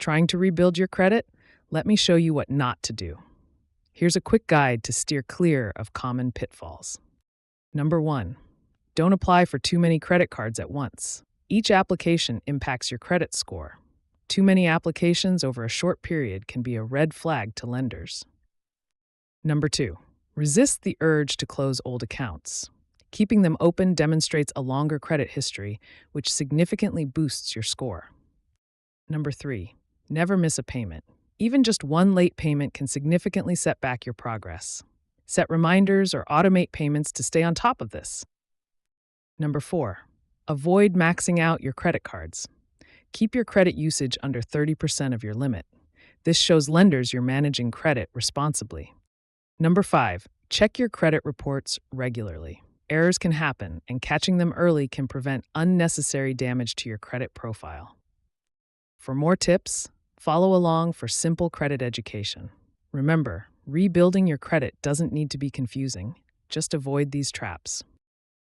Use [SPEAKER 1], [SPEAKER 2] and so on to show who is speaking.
[SPEAKER 1] Trying to rebuild your credit? Let me show you what not to do. Here's a quick guide to steer clear of common pitfalls. Number 1. Don't apply for too many credit cards at once. Each application impacts your credit score. Too many applications over a short period can be a red flag to lenders. Number 2. Resist the urge to close old accounts. Keeping them open demonstrates a longer credit history, which significantly boosts your score. Number 3. Never miss a payment. Even just one late payment can significantly set back your progress. Set reminders or automate payments to stay on top of this. Number 4. Avoid maxing out your credit cards. Keep your credit usage under 30% of your limit. This shows lenders you're managing credit responsibly. Number 5. Check your credit reports regularly. Errors can happen, and catching them early can prevent unnecessary damage to your credit profile. For more tips, follow along for simple credit education. Remember, rebuilding your credit doesn't need to be confusing. Just avoid these traps.